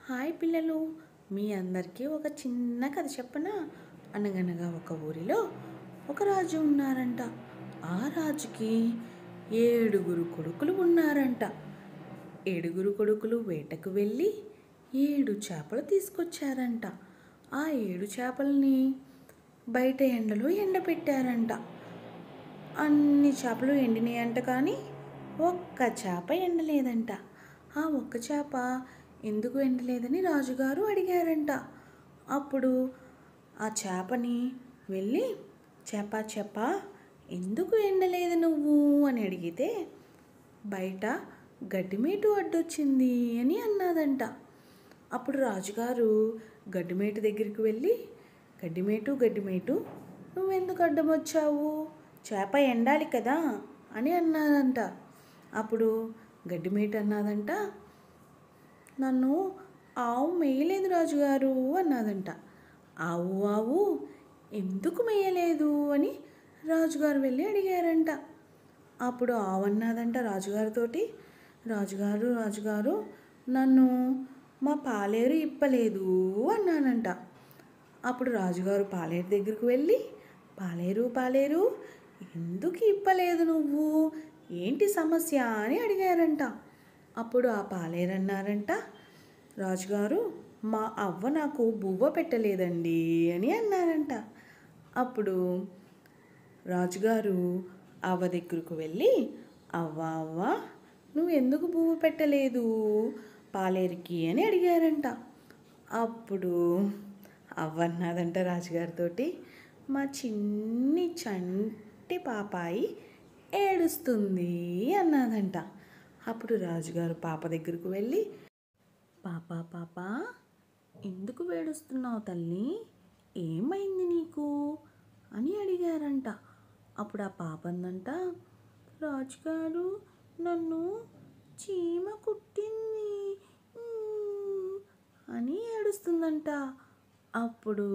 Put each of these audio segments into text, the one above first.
Hi పిల్లలు, మీ అందరికీ ఒక చిన్న కథ చెప్పనా? అనగనగా ఒక ఊరిలో ఒక రాజు ఉన్నారంట. ఆ రాజుకి 7 కొడుకులు ఉన్నారంట. 7 కొడుకులు వేటకు వెళ్ళి 7 చేపలు తీసుకొచ్చారంట. ఆ 7 చేపల్ని బయట ఎండలో ఎండబెట్టారంట. అన్ని చేపలు ఎండినాయంట, కానీ ఒక్క చేప ఎండలేదంట. ఆ ఒక్క చేప ఎందుకు ఎండలేదని రాజుగారు అడిగారంట. అప్పుడు ఆ చేపని వెళ్ళి, చేప చేప ఎందుకు ఎండలేదు నువ్వు అని అడిగితే, బయట గడ్డిమేటు అడ్డొచ్చింది అని అన్నదంట. అప్పుడు రాజుగారు గడ్డిమేటు దగ్గరికి వెళ్ళి, గడ్డిమేటు గడ్డిమేటు నువ్వెందుకు అడ్డం వచ్చావు? చేప ఎండాలి కదా అని అన్నారంట. అప్పుడు గడ్డిమేటు అన్నదంట, నన్ను ఆవు మేయలేదు రాజుగారు అన్నదంట. ఆవు ఆవు ఎందుకు మేయలేదు అని రాజుగారు వెళ్ళి అడిగారంట. అప్పుడు ఆవు అన్నదంట రాజుగారితోటి, రాజుగారు రాజుగారు నన్ను మా పాలేరు ఇప్పలేదు అన్నానంట. అప్పుడు రాజుగారు పాలేరు దగ్గరికి వెళ్ళి, పాలేరు పాలేరు ఎందుకు ఇప్పలేదు నువ్వు, ఏంటి సమస్య అని అడిగారంట. అప్పుడు ఆ పాలేరు అన్నారంట, రాజుగారు మా అవ్వ నాకు బువ్వ పెట్టలేదండి అని అన్నారంట. అప్పుడు రాజుగారు అవ్వ దగ్గరకు వెళ్ళి, అవ్వ అవ్వ నువ్వు ఎందుకు బువ్వ పెట్టలేదు పాలేరుకి అని అడిగారంట. అప్పుడు అవ్వ అన్నదంట రాజుగారితోటి, మా చిన్ని చంటి పాపాయి ఏడుస్తుంది అన్నదంట. అప్పుడు రాజుగారు పాప దగ్గరకు వెళ్ళి, పాప పాప ఎందుకు ఏడుస్తున్నావు తల్లి, ఏమైంది నీకు అని అడిగారంట. అప్పుడు ఆ పాప అందంట, రాజుగారు నన్ను చీమ కుట్టింది అని ఏడుస్తుందంట. అప్పుడు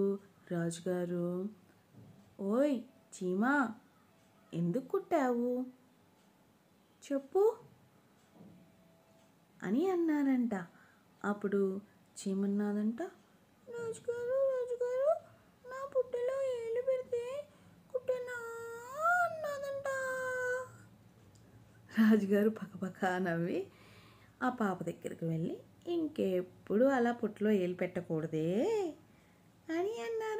రాజుగారు, ఓయ్ చీమ, ఎందుకు కుట్టావు చెప్పు అని అన్నారంట. అప్పుడు చీమన్నాదంట, రాజుగారు రాజుగారు నా పుట్టలో ఏళ్ళు పెడితే కుట్టనా అన్నదంట. రాజుగారు పక్కపక్క నవ్వి ఆ పాప దగ్గరికి వెళ్ళి, ఇంకెప్పుడు అలా పుట్టలో ఏలు పెట్టకూడదే అని అన్నారు.